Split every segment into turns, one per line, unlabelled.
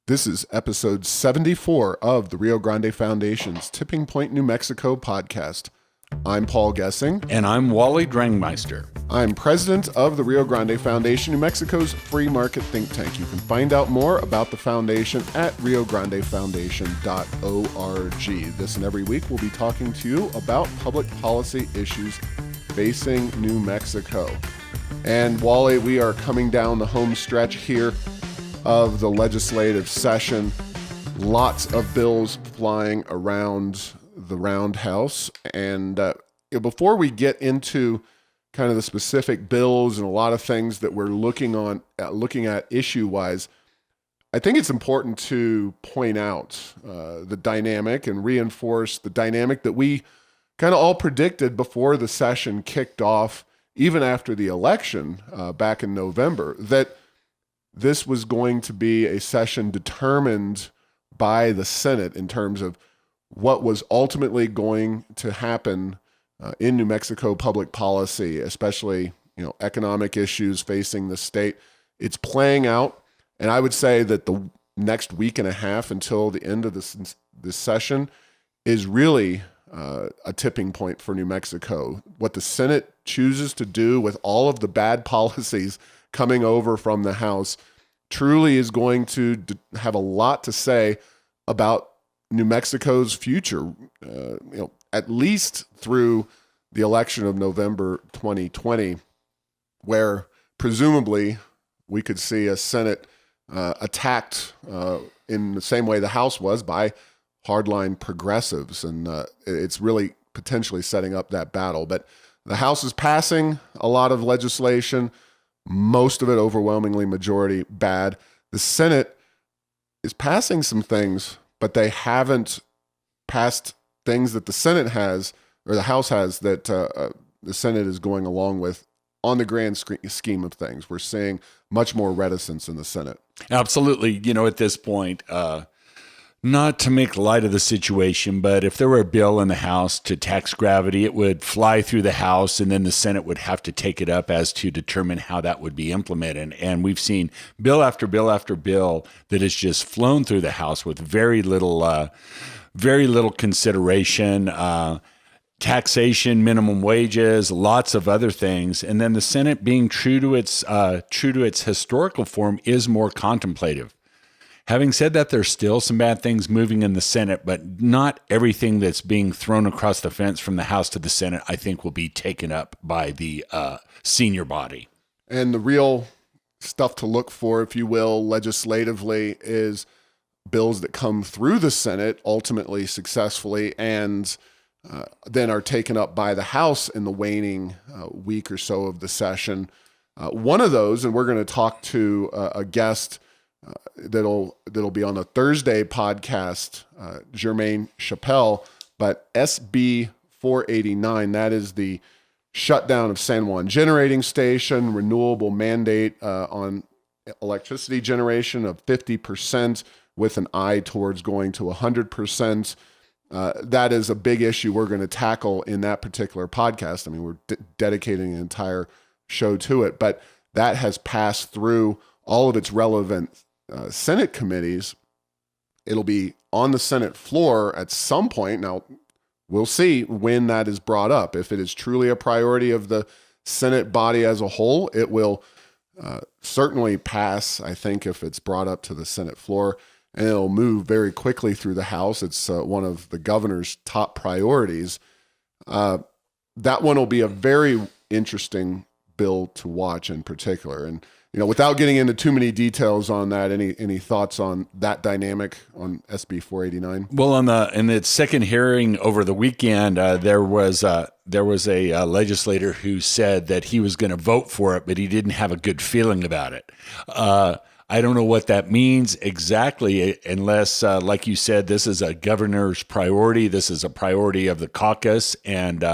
This is episode 74 of the Rio Grande Foundation's Tipping Point, New Mexico podcast. I'm Paul Gessing.
And I'm Wally Drangmeister.
I'm president of the Rio Grande Foundation, New Mexico's free market think tank. You can find out more about the foundation at riograndefoundation.org. This and every week, we'll be talking to you about public policy issues facing New Mexico. And Wally, we are coming down the home stretch here of the legislative session. Lots of bills flying around the roundhouse. And before we get into kind of the specific bills and a lot of things that we're looking at issue-wise, I think it's important to point out the dynamic and reinforce the dynamic that we kind of all predicted before the session kicked off, even after the election back in November, that this was going to be a session determined by the Senate in terms of what was ultimately going to happen in New Mexico public policy, especially, economic issues facing the state. It's playing out, and I would say that the next week and a half until the end of this session is really a tipping point for New Mexico. What the Senate chooses to do with all of the bad policies coming over from the House truly is going to have a lot to say about New Mexico's future, at least through the election of November 2020, where presumably we could see a Senate attacked in the same way the House was by hardline progressives. And it's really potentially setting up that battle. But the House is passing a lot of legislation, most of it overwhelmingly majority bad. The Senate is passing some things, but they haven't passed things that the Senate has, or the House has, that the Senate is going along with on the grand scheme of things. We're seeing much more reticence in the Senate.
Absolutely. At this point, not to make light of the situation, but if there were a bill in the House to tax gravity, it would fly through the House, and then the Senate would have to take it up as to determine how that would be implemented. And we've seen bill after bill after bill that has just flown through the House with very little consideration. Taxation, minimum wages, lots of other things, and then the Senate, being true to its historical form, is more contemplative. Having said that, there's still some bad things moving in the Senate, but not everything that's being thrown across the fence from the House to the Senate, I think, will be taken up by the senior body.
And the real stuff to look for, if you will, legislatively, is bills that come through the Senate ultimately successfully and then are taken up by the House in the waning week or so of the session. One of those, and we're going to talk to a guest that'll be on a Thursday podcast, Jermaine Chappelle, but SB 489, that is the shutdown of San Juan Generating Station, renewable mandate on electricity generation of 50% with an eye towards going to 100%. That is a big issue we're going to tackle in that particular podcast. I mean, we're dedicating an entire show to it, but that has passed through all of its relevant Senate committees. It'll be on the Senate floor at some point. Now, we'll see when that is brought up. If it is truly a priority of the Senate body as a whole, it will certainly pass, I think, if it's brought up to the Senate floor. And it'll move very quickly through the House. It's one of the governor's top priorities. That one will be a very interesting bill to watch in particular. And without getting into too many details on that, any thoughts on that dynamic on SB 489?
Well, in the second hearing over the weekend, there was a legislator who said that he was going to vote for it, but he didn't have a good feeling about it. I don't know what that means exactly, unless, like you said, this is a governor's priority. This is a priority of the caucus, and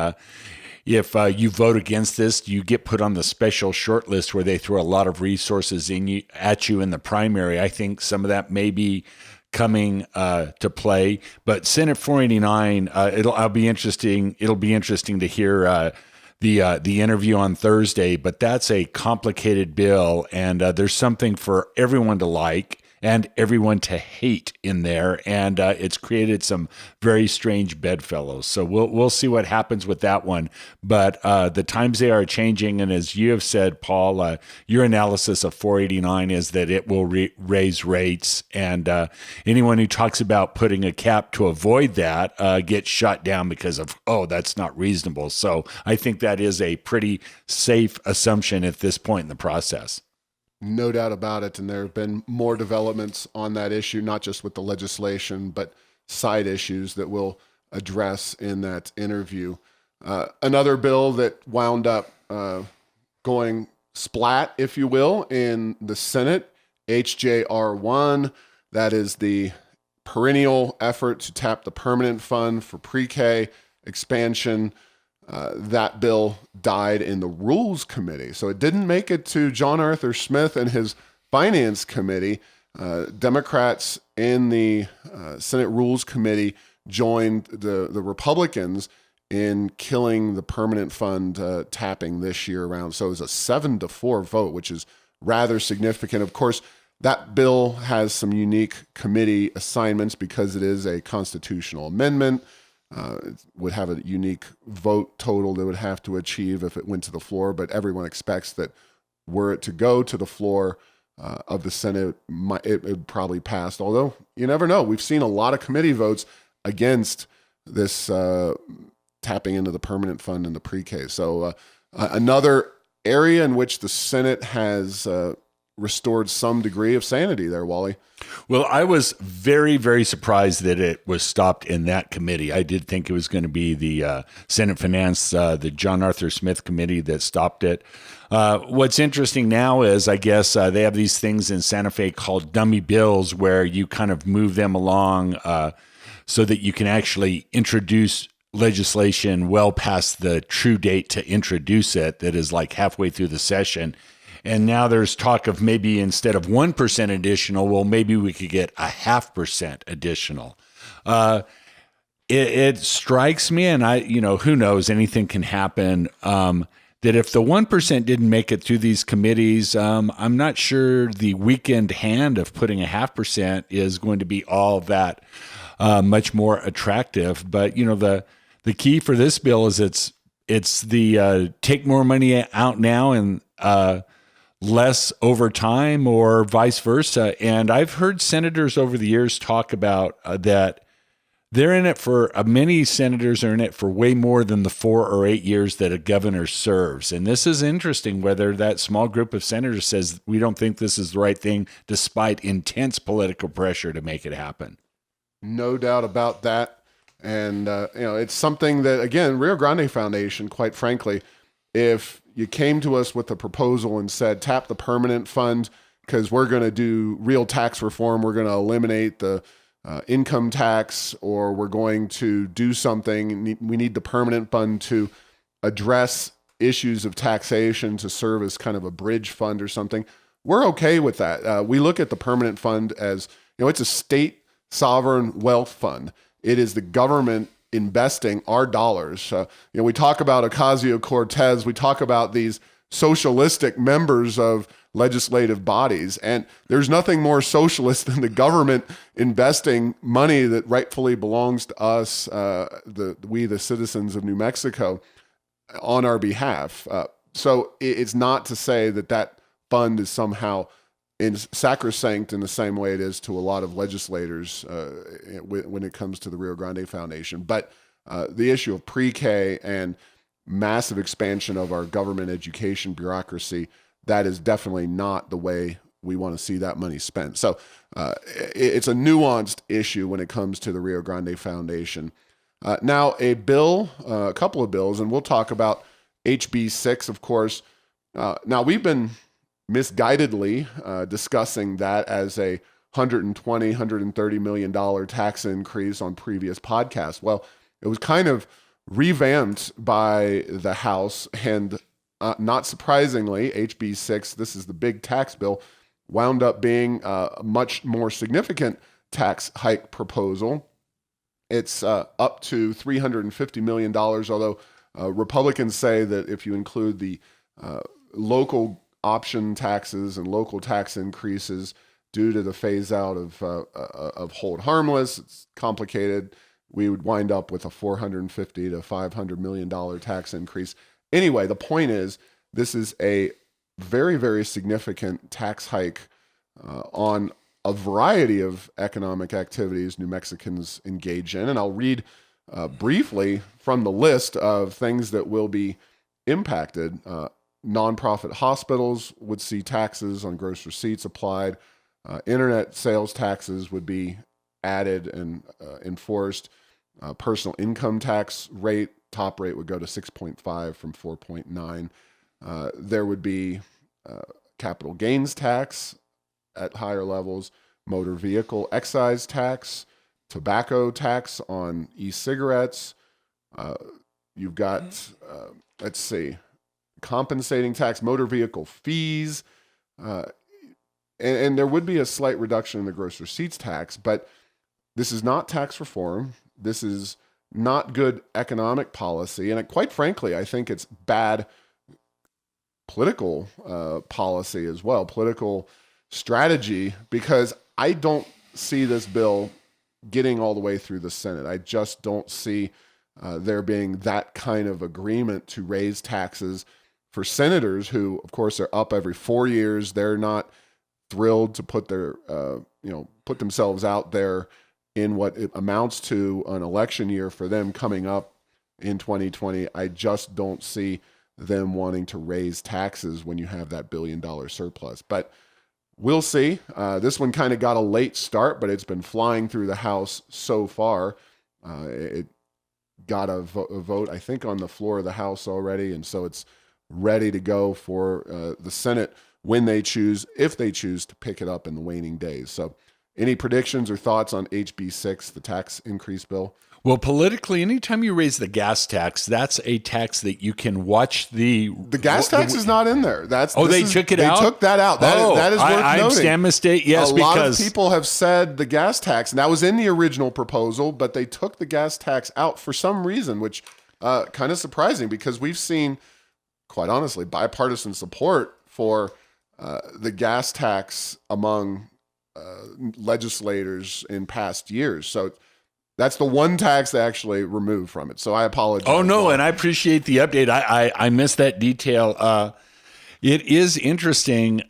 if you vote against this, you get put on the special short list where they throw a lot of resources at you in the primary. I think some of that may be coming to play. But Senate 489, it'll be interesting to hear the interview on Thursday. But that's a complicated bill, and there's something for everyone to like and everyone to hate in there, and it's created some very strange bedfellows. So we'll see what happens with that one. But the times they are changing, and as you have said, Paul, your analysis of 489 is that it will raise rates, and anyone who talks about putting a cap to avoid that gets shot down because of, that's not reasonable. So I think that is a pretty safe assumption at this point in the process.
No doubt about it. And there have been more developments on that issue, not just with the legislation, but side issues that we'll address in that interview. Another bill that wound up going splat, if you will, in the Senate, HJR1, that is the perennial effort to tap the permanent fund for pre-K expansion. That bill died in the Rules Committee. So it didn't make it to John Arthur Smith and his Finance Committee. Democrats in the Senate Rules Committee joined the Republicans in killing the permanent fund tapping this year around. So it was a 7-4 vote, which is rather significant. Of course, that bill has some unique committee assignments because it is a constitutional amendment. It would have a unique vote total that would have to achieve if it went to the floor, but everyone expects that were it to go to the floor of the Senate, it would probably pass, although you never know. We've seen a lot of committee votes against this tapping into the permanent fund and the pre-K. So another area in which the Senate has restored some degree of sanity there, Wally.
Well, I was very, very surprised that it was stopped in that committee. I did think it was going to be the Senate Finance, the John Arthur Smith committee that stopped it. What's interesting now is, I guess, they have these things in Santa Fe called dummy bills where you kind of move them along so that you can actually introduce legislation well past the true date to introduce it, that is like halfway through the session. And now there's talk of maybe instead of 1% additional, well, maybe we could get 0.5% additional. It strikes me, and who knows, anything can happen, that if the 1% didn't make it through these committees, I'm not sure the weekend hand of putting 0.5% is going to be all that much more attractive. But, the key for this bill is it's the take more money out now and less over time, or vice versa. And I've heard senators over the years talk about that they're in it for, many senators are in it for way more than the 4 or 8 years that a governor serves. And this is interesting, whether that small group of senators says, we don't think this is the right thing, despite intense political pressure to make it happen.
No doubt about that. And, it's something that, again, Rio Grande Foundation, quite frankly, if you came to us with a proposal and said, tap the permanent fund because we're going to do real tax reform, we're going to eliminate the income tax, or we're going to do something, we need the permanent fund to address issues of taxation to serve as kind of a bridge fund or something, we're okay with that. We look at the permanent fund as, it's a state sovereign wealth fund. It is the government investing our dollars. We talk about Ocasio-Cortez, we talk about these socialistic members of legislative bodies, and there's nothing more socialist than the government investing money that rightfully belongs to us, we the citizens of New Mexico, on our behalf. So it's not to say that fund is somehow sacrosanct in the same way it is to a lot of legislators when it comes to the Rio Grande Foundation. But the issue of pre-K and massive expansion of our government education bureaucracy, that is definitely not the way we want to see that money spent. So it's a nuanced issue when it comes to the Rio Grande Foundation. Now, a couple of bills, and we'll talk about HB 6, of course. Now, we've been misguidedly discussing that as a $130 million tax increase on previous podcasts. Well, it was kind of revamped by the House, and not surprisingly, HB 6, this is the big tax bill, wound up being a much more significant tax hike proposal. It's up to $350 million, although Republicans say that if you include the local option taxes and local tax increases due to the phase out of hold harmless. It's complicated. We would wind up with a $450 to $500 million tax increase. Anyway, the point is, this is a very, very significant tax hike on a variety of economic activities New Mexicans engage in. And I'll read briefly from the list of things that will be impacted. Nonprofit hospitals would see taxes on gross receipts applied. Internet sales taxes would be added and enforced. Personal income tax rate, top rate would go to 6.5 from 4.9. There would be capital gains tax at higher levels, motor vehicle excise tax, tobacco tax on e-cigarettes. You've got, let's see, compensating tax, motor vehicle fees, and there would be a slight reduction in the gross receipts tax, but this is not tax reform. This is not good economic policy. And quite frankly, I think it's bad political policy as well, political strategy, because I don't see this bill getting all the way through the Senate. I just don't see there being that kind of agreement to raise taxes for senators who, of course, are up every 4 years. They're not thrilled to put their, put themselves out there in what it amounts to an election year for them coming up in 2020. I just don't see them wanting to raise taxes when you have that $1 billion surplus. But we'll see. This one kind of got a late start, but it's been flying through the House so far. It got a vote, I think, on the floor of the House already, and so it's ready to go for the Senate when they choose, if they choose to pick it up in the waning days. So any predictions or thoughts on HB 6, the tax increase bill?
Well, politically, anytime you raise the gas tax, that's a tax that you can watch the
gas tax is not in there.
They took it out?
They took that out. That is worth noting.
I stand mistake. Yes,
a lot of people have said the gas tax, and that was in the original proposal, but they took the gas tax out for some reason, which kind of surprising because we've seen, quite honestly, bipartisan support for the gas tax among legislators in past years. So that's the one tax they actually removed from it. So I apologize.
Oh, no, and I appreciate the update. I missed that detail. It is interesting.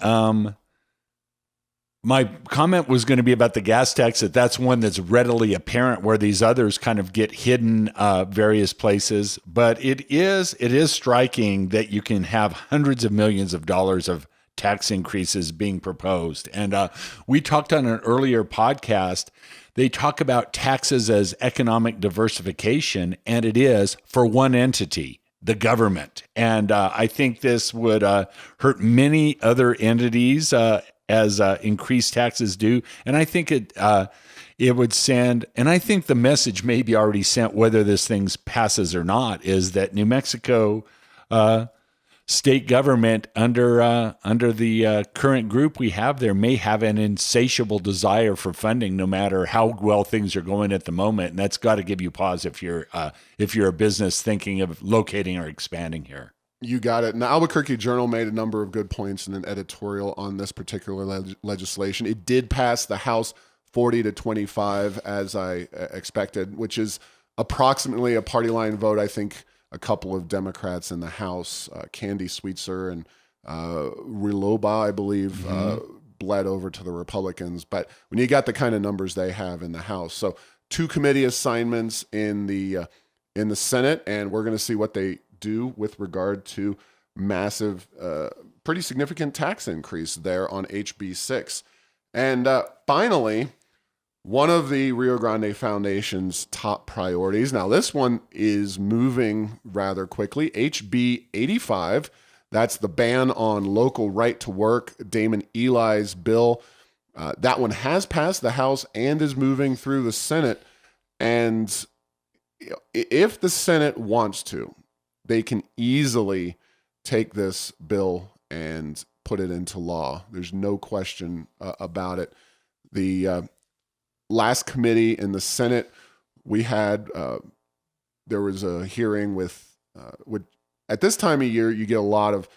My comment was going to be about the gas tax, that's one that's readily apparent where these others kind of get hidden various places. But it is striking that you can have hundreds of millions of dollars of tax increases being proposed. And we talked on an earlier podcast, they talk about taxes as economic diversification, and it is for one entity, the government. And I think this would hurt many other entities as increased taxes do. And I think it would send, and I think the message may be already sent, whether this thing passes or not, is that New Mexico state government under the current group we have there may have an insatiable desire for funding, no matter how well things are going at the moment. And that's got to give you pause if you're a business thinking of locating or expanding here.
You got it. And the Albuquerque Journal made a number of good points in an editorial on this particular legislation. It did pass the House 40-25 as I expected, which is approximately a party line vote. I think a couple of Democrats in the House, Candy Sweetser and Riloba, I believe, bled over to the Republicans. But when you got the kind of numbers they have in the House, so 2 committee assignments in the Senate, and we're going to see what they do with regard to massive, pretty significant tax increase there on HB 6. And finally, one of the Rio Grande Foundation's top priorities. Now, this one is moving rather quickly. HB 85, that's the ban on local right to work, Damon Eli's bill. That one has passed the House and is moving through the Senate. And if the Senate wants to, they can easily take this bill and put it into law. There's no question about it. The last committee in the Senate, we had, there was a hearing with at this time of year, you get a lot of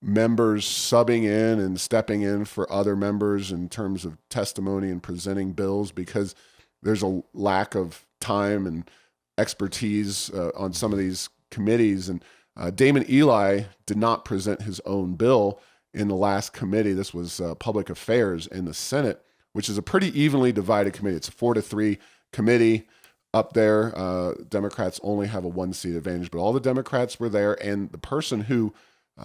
members subbing in and stepping in for other members in terms of testimony and presenting bills because there's a lack of time and expertise on some of these committees. And Damon Eli did not present his own bill in the last committee. This was Public Affairs in the Senate, which is a pretty evenly divided committee. It's a 4-3 committee up there. Democrats only have a 1-seat advantage, but all the Democrats were there. And the person who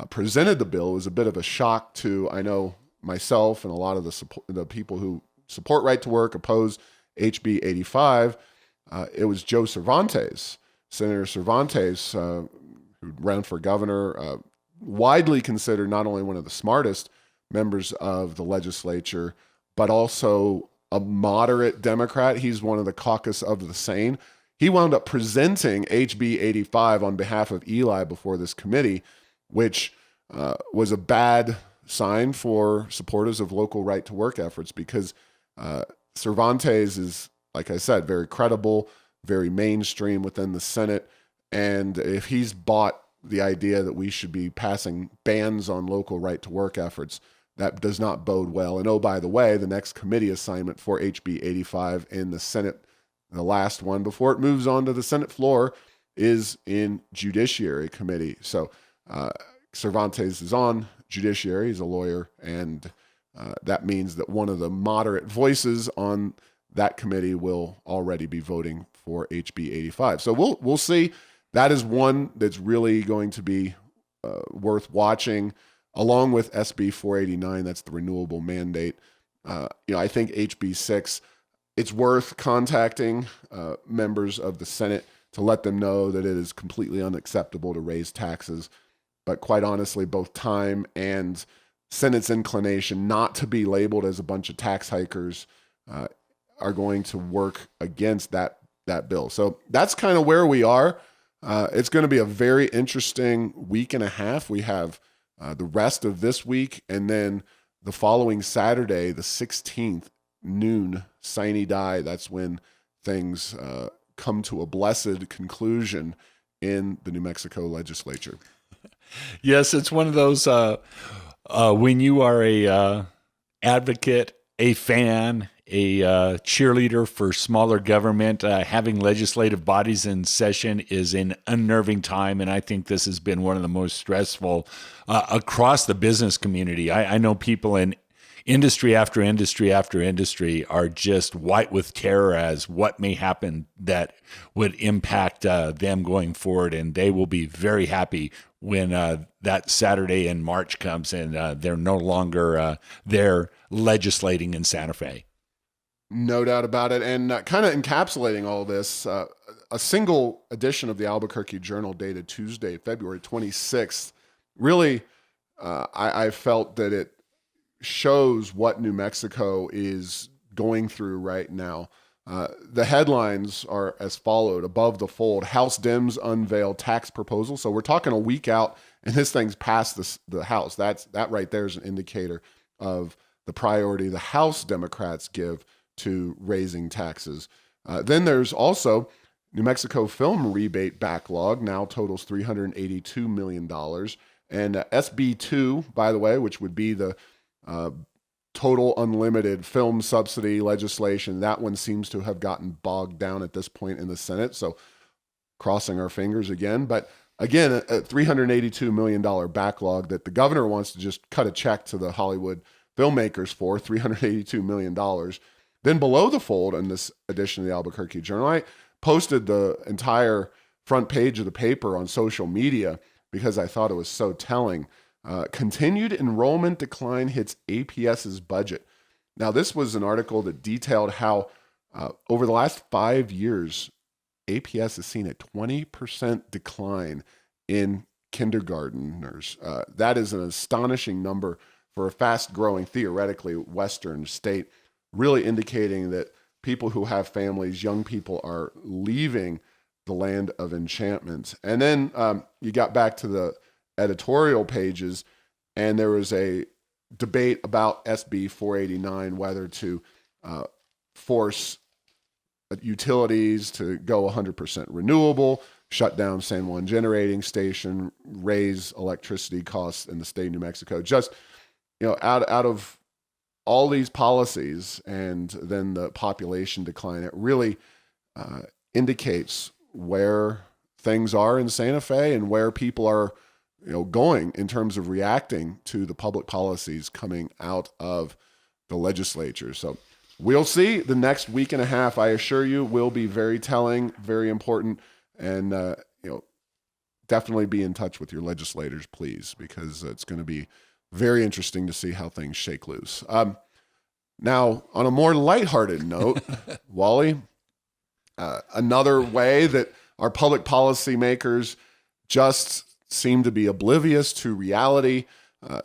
presented the bill was a bit of a shock to, I know, myself and a lot of the people who support right to work, oppose HB 85. It was Joe Cervantes, Senator Cervantes, who ran for governor, widely considered not only one of the smartest members of the legislature, but also a moderate Democrat. He's one of the caucus of the sane. He wound up presenting HB 85 on behalf of Eli before this committee, which was a bad sign for supporters of local right to work efforts because Cervantes is, like I said, very credible, very mainstream within the Senate. And if he's bought the idea that we should be passing bans on local right to work efforts, that does not bode well. And oh, by the way, the next committee assignment for HB 85 in the Senate, the last one before it moves on to the Senate floor, is in Judiciary Committee. So Cervantes is on Judiciary. He's a lawyer, and that means that one of the moderate voices on that committee will already be voting for HB 85. So we'll see. That is one that's really going to be worth watching, along with SB 489. That's the renewable mandate. I think HB 6. It's worth contacting members of the Senate to let them know that it is completely unacceptable to raise taxes. But quite honestly, both time and Senate's inclination not to be labeled as a bunch of tax hikers are going to work against that bill. So that's kind of where we are. It's going to be a very interesting week and a half. We have the rest of this week, and then the following Saturday, the 16th, noon, sine die. That's when things come to a blessed conclusion in the New Mexico legislature.
Yes, it's one of those when you are a advocate, a fan, a cheerleader for smaller government, having legislative bodies in session is an unnerving time, and I think this has been one of the most stressful across the business community. I know people in industry after industry after industry are just white with terror as what may happen that would impact them going forward, and they will be very happy when that Saturday in March comes and they're no longer there legislating in Santa Fe.
No doubt about it. And kind of encapsulating all this, a single edition of the Albuquerque Journal dated Tuesday, February 26th, really, I felt that it shows what New Mexico is going through right now. The headlines are as followed: above the fold, House Dems unveil tax proposal. So we're talking a week out, and this thing's passed the House. That right there is an indicator of the priority the House Democrats give to raising taxes. Then there's also New Mexico film rebate backlog now totals $382 million. And SB 2, by the way, which would be the total unlimited film subsidy legislation, that one seems to have gotten bogged down at this point in the Senate. So crossing our fingers again. But again, a $382 million backlog that the governor wants to just cut a check to the Hollywood filmmakers for, $382 million. Then below the fold in this edition of the Albuquerque Journal, I posted the entire front page of the paper on social media because I thought it was so telling. Continued enrollment decline hits APS's budget. Now, this was an article that detailed how over the last 5 years, APS has seen a 20% decline in kindergarteners. That is an astonishing number for a fast-growing, theoretically, Western state, really indicating that people who have families, young people, are leaving the land of enchantment. And then you got back to the editorial pages, and there was a debate about SB 489, whether to force utilities to go 100% renewable, shut down San Juan generating station, raise electricity costs in the state of New Mexico. Just, out of all these policies and then the population decline, it really indicates where things are in Santa Fe and where people are, going in terms of reacting to the public policies coming out of the legislature. So we'll see. The next week and a half, I assure you, will be very telling, very important, and definitely be in touch with your legislators, please, because it's going to be very interesting to see how things shake loose. Now, on a more lighthearted note, Wally, another way that our public policy makers just seem to be oblivious to reality.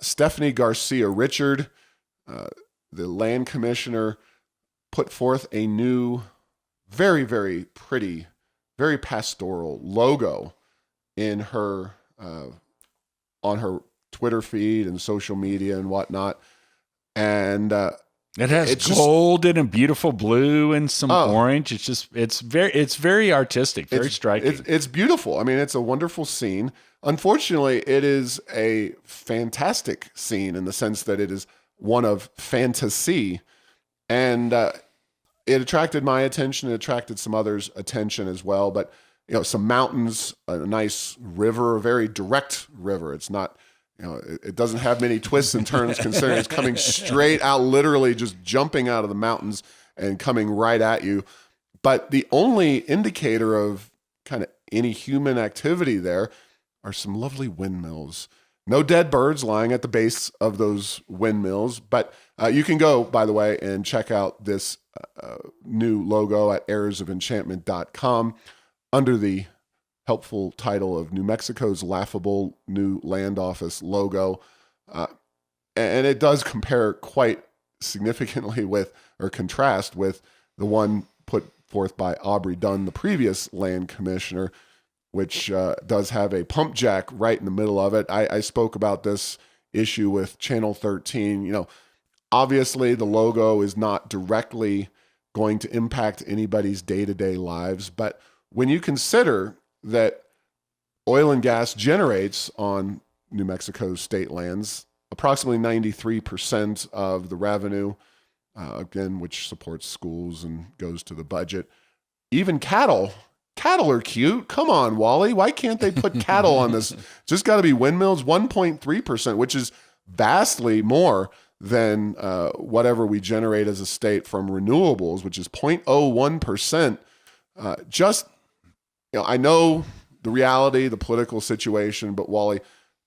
Stephanie Garcia Richard, the land commissioner, put forth a new, very, very pretty, very pastoral logo in her on her Twitter feed and social media and whatnot. And
it has gold and a beautiful blue and some orange. It's very artistic, very striking.
It's beautiful. I mean, it's a wonderful scene. Unfortunately, it is a fantastic scene in the sense that it is one of fantasy. And it attracted my attention. It attracted some others' attention as well. But, some mountains, a nice river, a very direct river. It's not, it doesn't have many twists and turns considering it's coming straight out, literally just jumping out of the mountains and coming right at you. But the only indicator of kind of any human activity there are some lovely windmills. No dead birds lying at the base of those windmills, but you can go, by the way, and check out this new logo at airsofenchantment.com under the helpful title of New Mexico's laughable new land office logo. And it does compare quite significantly with, or contrast with, the one put forth by Aubrey Dunn, the previous land commissioner, which does have a pump jack right in the middle of it. I spoke about this issue with Channel 13. Obviously the logo is not directly going to impact anybody's day-to-day lives, but when you consider that oil and gas generates on New Mexico's state lands approximately 93% of the revenue, again, which supports schools and goes to the budget, even cattle are cute. Come on, Wally. Why can't they put cattle on this? Just got to be windmills, 1.3%, which is vastly more than whatever we generate as a state from renewables, which is 0.01%. I know the reality, the political situation, but Wally,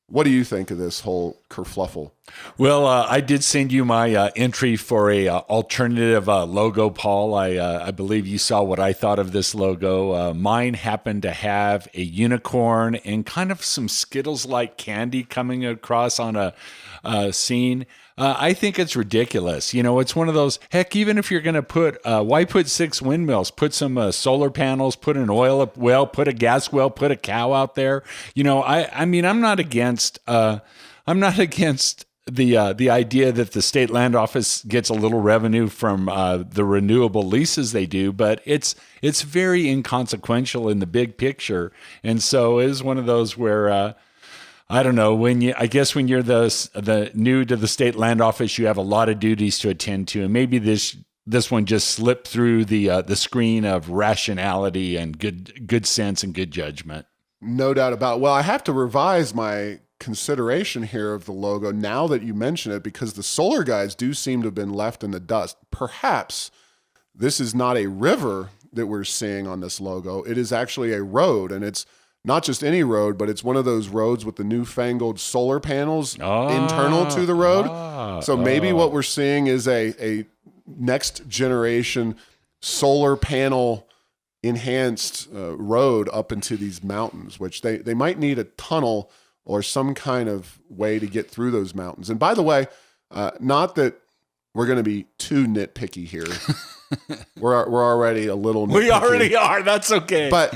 what do you think of this whole kerfluffle?
Well, I did send you my entry for a alternative logo, Paul. I believe you saw what I thought of this logo. Mine happened to have a unicorn and kind of some Skittles-like candy coming across on a scene. I think it's ridiculous. It's one of those, heck, even if you're going to put, why put 6 windmills? Put some solar panels, put an oil well, put a gas well, put a cow out there. I mean, I'm not against the idea that the state land office gets a little revenue from the renewable leases they do, but it's very inconsequential in the big picture. And so it is one of those where, I don't know, when you're the new to the state land office, you have a lot of duties to attend to, and maybe this one just slipped through the screen of rationality and good sense and good judgment.
No doubt about it. Well, I have to revise my consideration here of the logo now that you mention it, because the solar guys do seem to have been left in the dust. Perhaps this is not a river that we're seeing on this logo. It is actually a road, and it's not just any road, but it's one of those roads with the newfangled solar panels internal to the road. So maybe what we're seeing is a next generation solar panel enhanced road up into these mountains, which they might need a tunnel or some kind of way to get through those mountains. And by the way, not that we're going to be too nitpicky here. We're already a little nitpicky.
We already are. That's okay.
But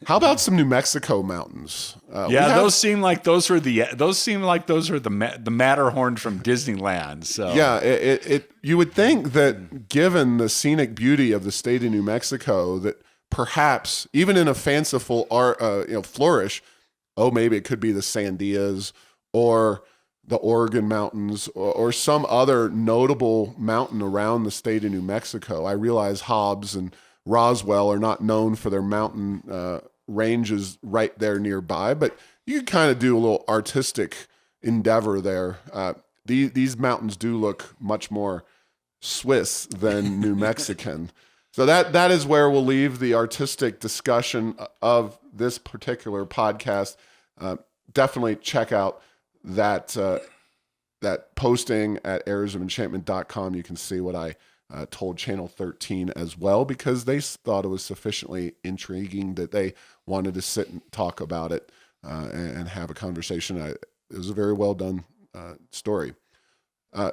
how about some New Mexico mountains?
Those seem like those are the Matterhorn from Disneyland. So
yeah, you would think that given the scenic beauty of the state of New Mexico, that perhaps even in a fanciful art, flourish, maybe it could be the Sandias or the Oregon Mountains or some other notable mountain around the state of New Mexico. I realize Hobbs and Roswell are not known for their mountain ranges right there nearby, but you can kind of do a little artistic endeavor there. These mountains do look much more Swiss than New Mexican. So that is where we'll leave the artistic discussion of this particular podcast. Definitely check out that posting at arrowsoфenchantment.com. You can see what I told Channel 13 as well, because they thought it was sufficiently intriguing that they wanted to sit and talk about it and have a conversation. It was a very well done story.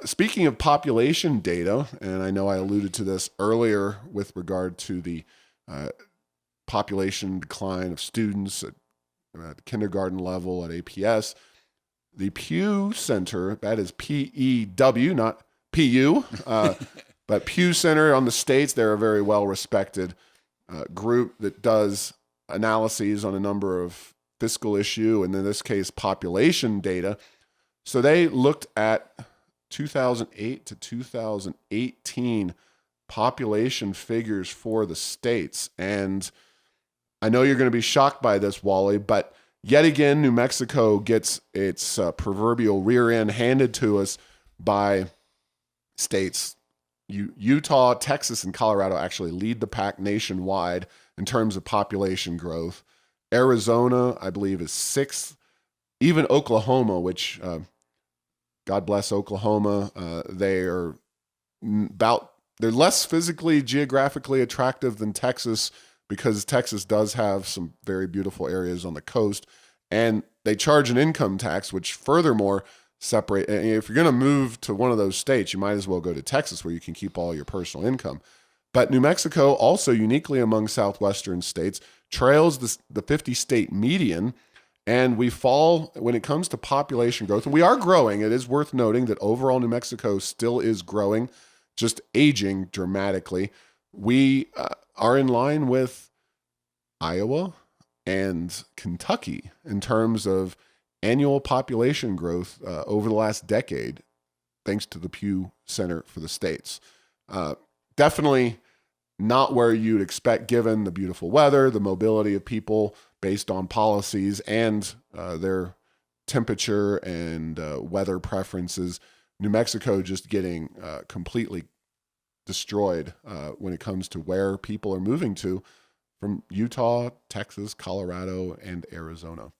Speaking of population data, and I know I alluded to this earlier with regard to the population decline of students at kindergarten level at APS, the Pew Center, that is PEW, not PU, but Pew Center on the States, they're a very well-respected group that does analyses on a number of fiscal issue, and in this case, population data. So they looked at 2008 to 2018 population figures for the states. And I know you're going to be shocked by this, Wally, but yet again, New Mexico gets its proverbial rear end handed to us by states. Utah, Texas, and Colorado actually lead the pack nationwide in terms of population growth. Arizona, I believe, is sixth. Even Oklahoma, which, God bless Oklahoma, they're less physically, geographically attractive than Texas, because Texas does have some very beautiful areas on the coast, and they charge an income tax, which furthermore separate. If you're going to move to one of those states, you might as well go to Texas, where you can keep all your personal income. But New Mexico, also uniquely among southwestern states, trails the 50-state median, and we fall when it comes to population growth. And we are growing. It is worth noting that overall New Mexico still is growing, just aging dramatically. We are in line with Iowa and Kentucky in terms of annual population growth over the last decade, thanks to the Pew Center for the States. Definitely not where you'd expect, given the beautiful weather, the mobility of people based on policies and their temperature and weather preferences. New Mexico just getting completely destroyed when it comes to where people are moving to from Utah, Texas, Colorado, and Arizona.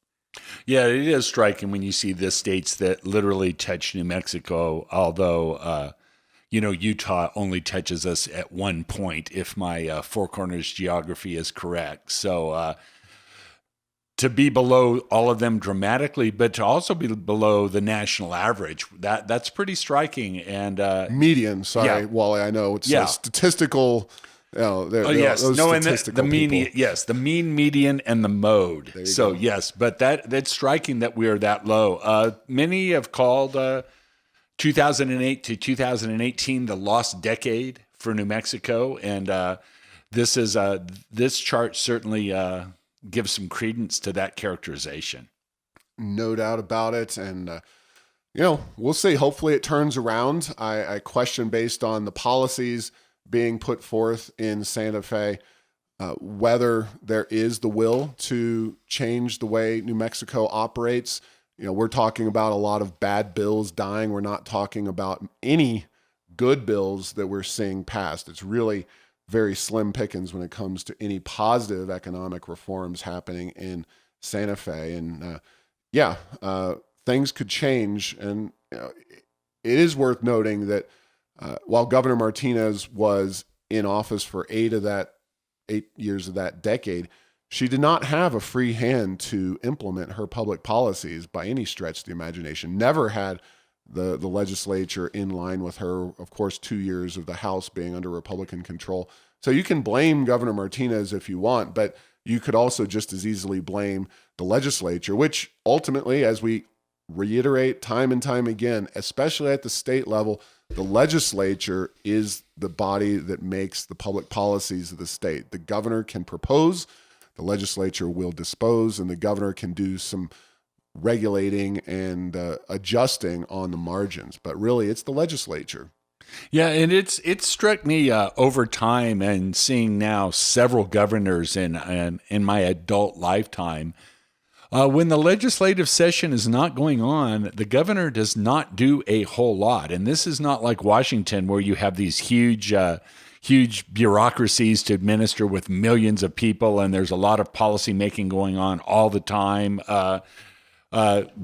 Yeah, it is striking when you see the states that literally touch New Mexico, although, Utah only touches us at one point, if my Four Corners geography is correct. So to be below all of them dramatically, but to also be below the national average, that's pretty striking. And
median, sorry, Wally, I know it's a statistical.
Yes, no, and the mean, the mean, median, and the mode. So go. Yes, but that's striking that we are that low. Many have called 2008 to 2018 the lost decade for New Mexico, and this chart certainly gives some credence to that characterization.
No doubt about it, and we'll see. Hopefully, it turns around. I question, based on the policies being put forth in Santa Fe, whether there is the will to change the way New Mexico operates. We're talking about a lot of bad bills dying. We're not talking about any good bills that we're seeing passed. It's really very slim pickings when it comes to any positive economic reforms happening in Santa Fe. And things could change. And it is worth noting that while Governor Martinez was in office for 8 years of that decade, she did not have a free hand to implement her public policies by any stretch of the imagination. Never had the legislature in line with her. Of course, 2 years of the House being under Republican control. So you can blame Governor Martinez if you want, but you could also just as easily blame the legislature, which ultimately, as we reiterate time and time again, especially at the state level, the legislature is the body that makes the public policies of the state. The governor can propose, the legislature will dispose, and the governor can do some regulating and adjusting on the margins. But really, it's the legislature.
Yeah, and it struck me over time and seeing now several governors in my adult lifetime. When the legislative session is not going on, the governor does not do a whole lot. And this is not like Washington, where you have these huge bureaucracies to administer with millions of people, and there's a lot of policy making going on all the time,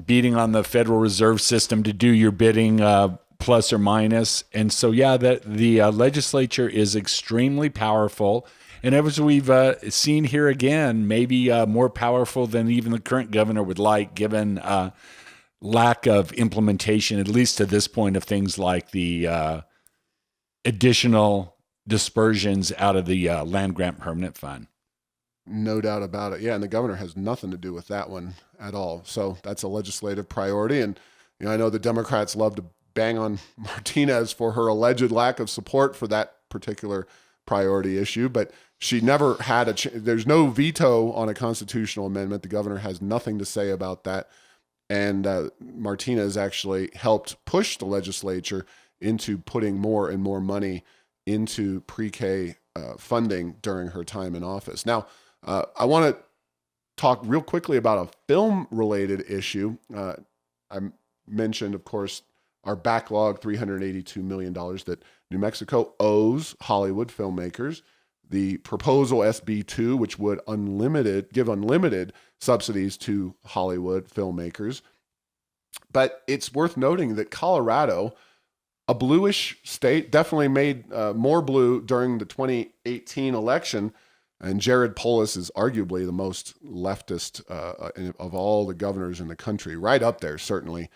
beating on the Federal Reserve System to do your bidding, plus or minus. And so, the legislature is extremely powerful. And as we've seen here again, maybe more powerful than even the current governor would like, given lack of implementation, at least to this point, of things like the additional dispersions out of the land grant permanent fund.
No doubt about it. Yeah, and the governor has nothing to do with that one at all. So that's a legislative priority. And I know the Democrats love to bang on Martinez for her alleged lack of support for that particular priority issue, but she never had there's no veto on a constitutional amendment. The governor has nothing to say about that. And Martinez actually helped push the legislature into putting more and more money into pre-K funding during her time in office. Now, I want to talk real quickly about a film-related issue. I mentioned, of course, our backlog, $382 million that New Mexico owes Hollywood filmmakers. The proposal SB2, which would give unlimited subsidies to Hollywood filmmakers. But it's worth noting that Colorado, a bluish state, definitely made more blue during the 2018 election. And Jared Polis is arguably the most leftist of all the governors in the country, right up there, certainly.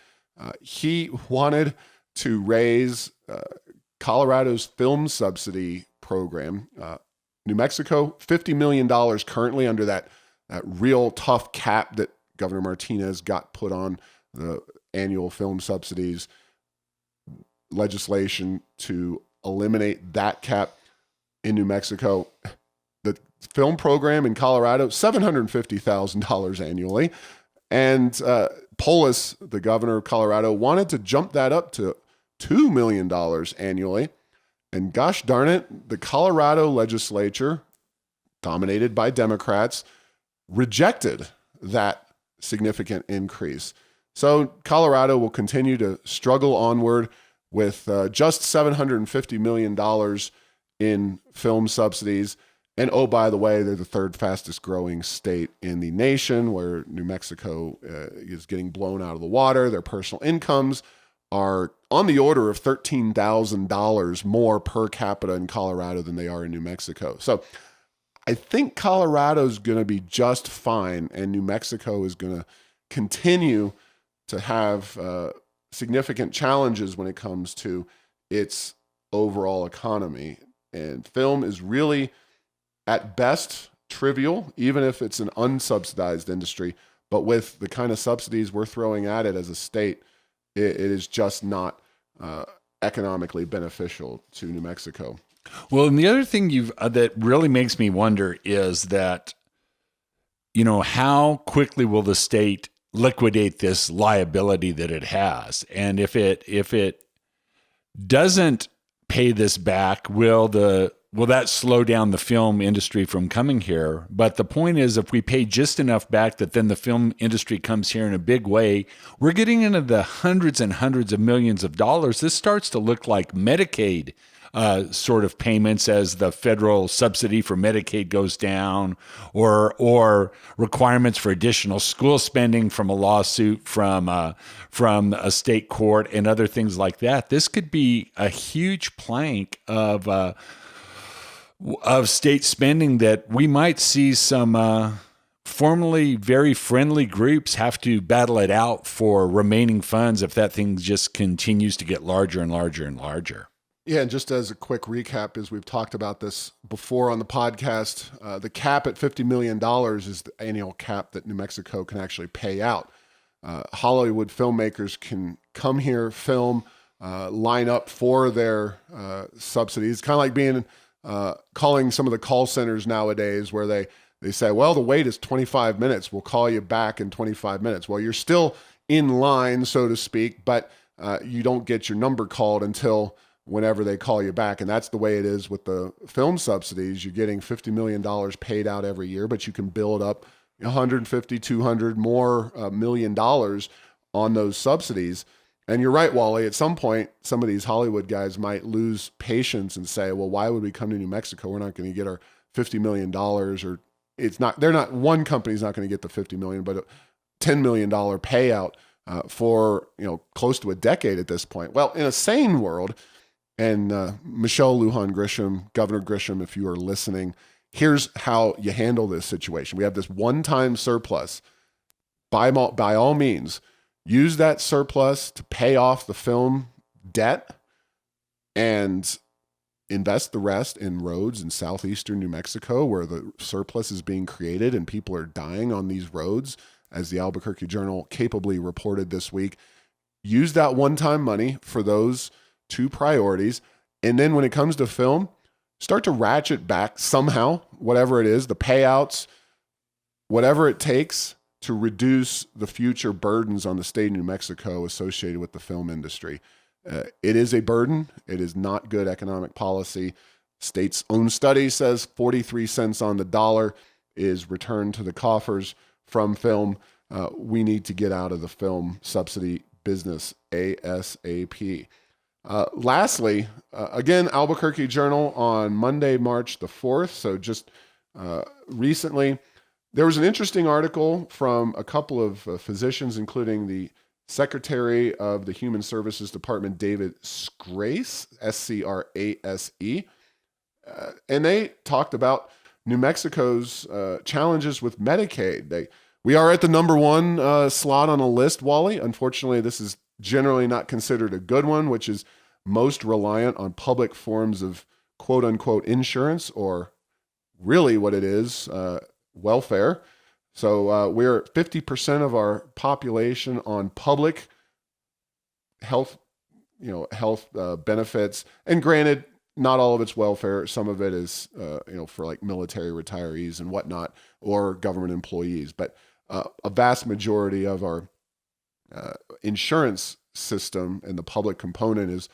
He wanted to raise Colorado's film subsidy program. New Mexico, $50 million currently under that real tough cap that Governor Martinez got put on the annual film subsidies legislation to eliminate that cap in New Mexico. The film program in Colorado, $750,000 annually. And Polis, the governor of Colorado, wanted to jump that up to $2 million annually. And gosh darn it, the Colorado legislature, dominated by Democrats, rejected that significant increase. So Colorado will continue to struggle onward with just $750 million in film subsidies. And oh, by the way, they're the third fastest growing state in the nation, where New Mexico is getting blown out of the water. Their personal incomes are on the order of $13,000 more per capita in Colorado than they are in New Mexico. So I think Colorado's going to be just fine, and New Mexico is going to continue to have significant challenges when it comes to its overall economy. And film is really, at best, trivial, even if it's an unsubsidized industry. But with the kind of subsidies we're throwing at it as a state, it is just not economically beneficial to New Mexico.
Well, and the other thing that really makes me wonder is that, how quickly will the state liquidate this liability that it has? And if it doesn't pay this back, will that slow down the film industry from coming here? But the point is, if we pay just enough back that then the film industry comes here in a big way, we're getting into the hundreds and hundreds of millions of dollars. This starts to look like Medicaid sort of payments as the federal subsidy for Medicaid goes down, or requirements for additional school spending from a lawsuit from a state court and other things like that. This could be a huge plank of state spending that we might see some formerly very friendly groups have to battle it out for remaining funds if that thing just continues to get larger and larger and larger.
Yeah, and just as a quick recap, as we've talked about this before on the podcast, the cap at $50 million is the annual cap that New Mexico can actually pay out. Hollywood filmmakers can come here, film, line up for their subsidies. Kind of like being calling some of the call centers nowadays where they say, well, the wait is 25 minutes. We'll call you back in 25 minutes. Well, you're still in line, so to speak, but you don't get your number called until whenever they call you back. And that's the way it is with the film subsidies. You're getting $50 million paid out every year, but you can build up 150, 200 more $1 million on those subsidies. And you're right, Wally, at some point, some of these Hollywood guys might lose patience and say, well, why would we come to New Mexico? We're not going to get our $50 million, or one company's not going to get the $50 million, but a $10 million payout for, close to a decade at this point. Well, in a sane world, and Michelle Lujan Grisham, Governor Grisham, if you are listening, here's how you handle this situation. We have this one-time surplus. By all means, use that surplus to pay off the film debt and invest the rest in roads in southeastern New Mexico where the surplus is being created and people are dying on these roads, as the Albuquerque Journal capably reported this week. Use that one-time money for those two priorities. And then when it comes to film, start to ratchet back somehow, whatever it is, the payouts, whatever it takes to reduce the future burdens on the state of New Mexico associated with the film industry. It is a burden. It is not good economic policy. State's own study says 43 cents on the dollar is returned to the coffers from film. We need to get out of the film subsidy business ASAP. Lastly, again, Albuquerque Journal on Monday, March the 4th. So just recently, there was an interesting article from a couple of physicians, including the Secretary of the Human Services Department, David Scrase, Scrase, and they talked about New Mexico's challenges with Medicaid. We are at the number one slot on a list, Wally. Unfortunately, this is generally not considered a good one, which is most reliant on public forms of quote unquote insurance, or really what it is, welfare. So we're at 50% of our population on public health, health benefits. And granted, not all of it's welfare. Some of it is, for like military retirees and whatnot, or government employees. But a vast majority of our insurance system and the public component is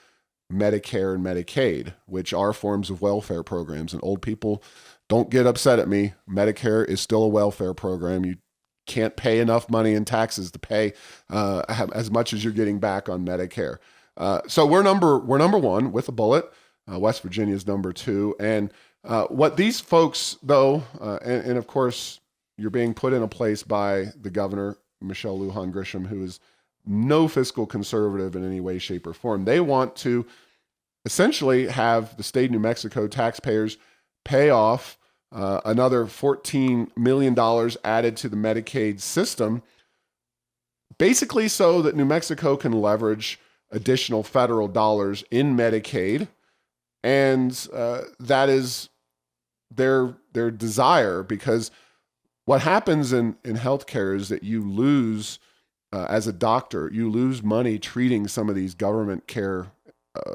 Medicare and Medicaid, which are forms of welfare programs. And old people, don't get upset at me. Medicare is still a welfare program. You can't pay enough money in taxes to pay as much as you're getting back on Medicare. So we're number one with a bullet. West Virginia is number two. And what these folks, though, and of course, you're being put in a place by the governor, Michelle Lujan Grisham, who is no fiscal conservative in any way, shape, or form. They want to essentially have the state of New Mexico taxpayers pay off another $14 million added to the Medicaid system, basically so that New Mexico can leverage additional federal dollars in Medicaid. And that is their desire, because what happens in healthcare is that you lose, as a doctor, you lose money treating some of these government care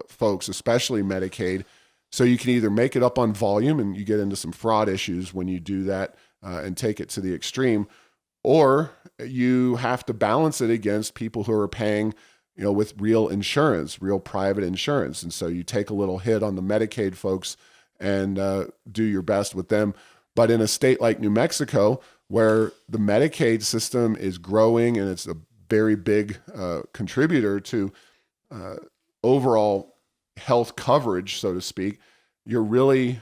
folks, especially Medicaid. So you can either make it up on volume, and you get into some fraud issues when you do that and take it to the extreme, or you have to balance it against people who are paying, with real insurance, real private insurance. And so you take a little hit on the Medicaid folks and do your best with them. But in a state like New Mexico, where the Medicaid system is growing and it's a very big contributor to overall health coverage, so to speak, you're really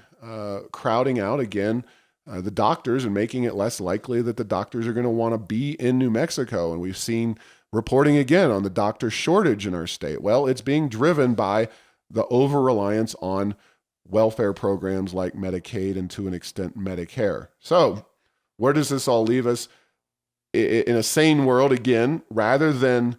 crowding out, again, the doctors and making it less likely that the doctors are going to want to be in New Mexico. And we've seen reporting again on the doctor shortage in our state. Well, it's being driven by the over-reliance on welfare programs like Medicaid and, to an extent, Medicare. So where does this all leave us? In a sane world, again, rather than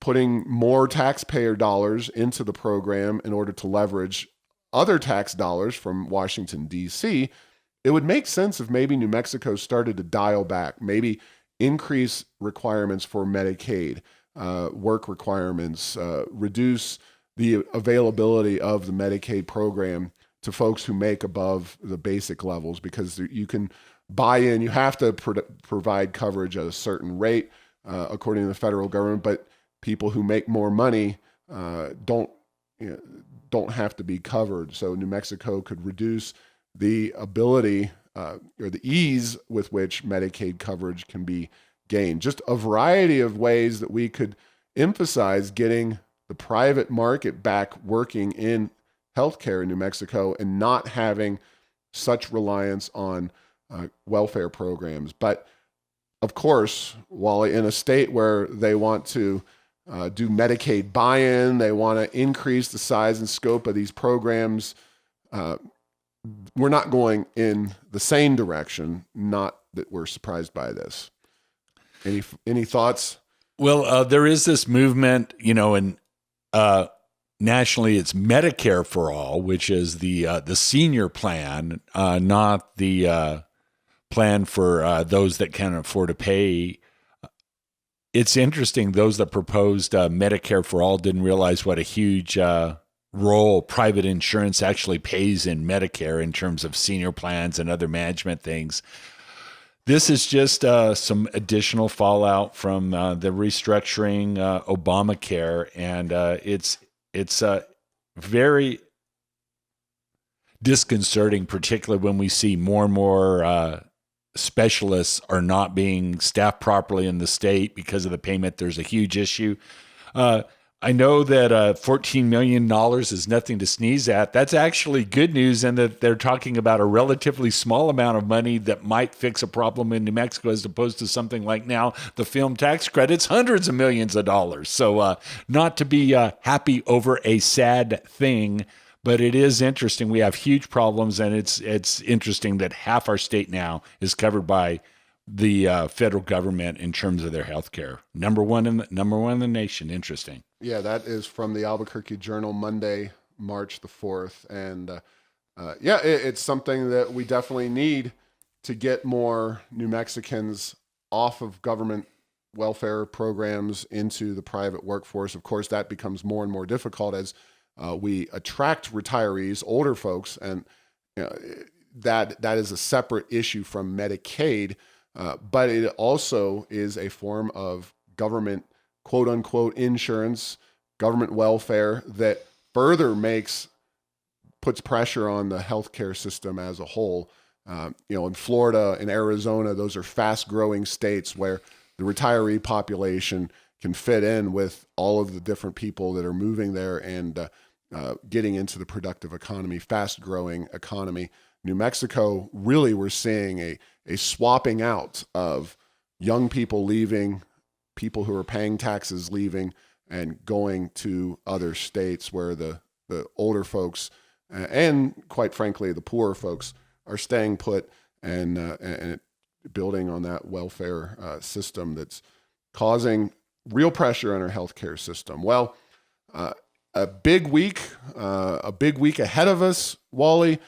putting more taxpayer dollars into the program in order to leverage other tax dollars from Washington, D.C., it would make sense if maybe New Mexico started to dial back, maybe increase requirements for Medicaid, work requirements, reduce the availability of the Medicaid program to folks who make above the basic levels, because you can buy in, you have to provide coverage at a certain rate, according to the federal government, but people who make more money don't have to be covered. So New Mexico could reduce the ability or the ease with which Medicaid coverage can be gained. Just a variety of ways that we could emphasize getting the private market back working in healthcare in New Mexico and not having such reliance on welfare programs. But of course, while in a state where they want to do Medicaid buy-in, they want to increase the size and scope of these programs, we're not going in the same direction. Not that we're surprised by this. Any thoughts?
Well, there is this movement, and nationally it's Medicare for All, which is the senior plan, not the plan for those that can afford to pay. It's interesting, those that proposed Medicare for All didn't realize what a huge role private insurance actually plays in Medicare in terms of senior plans and other management things. This is just some additional fallout from the restructuring Obamacare, and it's very disconcerting, particularly when we see more and more specialists are not being staffed properly in the state because of the payment. There's a huge issue. I know that $14 million is nothing to sneeze at. That's actually good news, and that they're talking about a relatively small amount of money that might fix a problem in New Mexico, as opposed to something like now the film tax credits, hundreds of millions of dollars. So not to be happy over a sad thing, but it is interesting. We have huge problems, and it's interesting that half our state now is covered by the federal government in terms of their health care. Number one in the nation. Interesting.
Yeah, that is from the Albuquerque Journal, Monday, March the 4th. And it's something that we definitely need to get more New Mexicans off of government welfare programs into the private workforce. Of course, that becomes more and more difficult as we attract retirees, older folks, and that is a separate issue from Medicaid. But it also is a form of government, quote unquote, insurance, government welfare that further puts pressure on the healthcare system as a whole. In Florida and Arizona, those are fast growing states where the retiree population can fit in with all of the different people that are moving there and getting into the productive economy, fast growing economy. New Mexico, really, we're seeing a swapping out of young people leaving, people who are paying taxes leaving, and going to other states where the older folks and, quite frankly, the poorer folks are staying put and building on that welfare system that's causing real pressure on our healthcare system. Well, a big week ahead of us, Wally.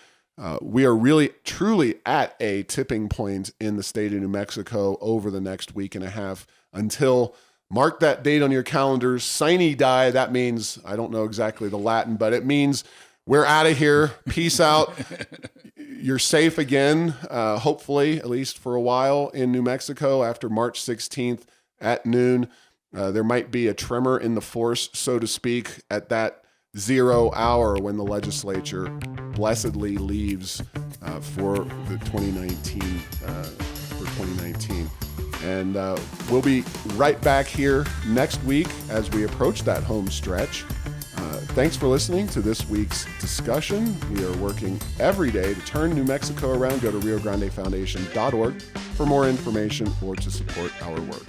We are really, truly at a tipping point in the state of New Mexico over the next week and a half until, mark that date on your calendars, sine die. That means, I don't know exactly the Latin, but it means we're out of here. Peace out. You're safe again, hopefully, at least for a while in New Mexico after March 16th at noon. There might be a tremor in the force, so to speak, at that 0 hour when the legislature blessedly leaves for the 2019. And we'll be right back here next week as we approach that home stretch. Thanks for listening to this week's discussion. We are working every day to turn New Mexico around. Go to RioGrandeFoundation.org for more information or to support our work.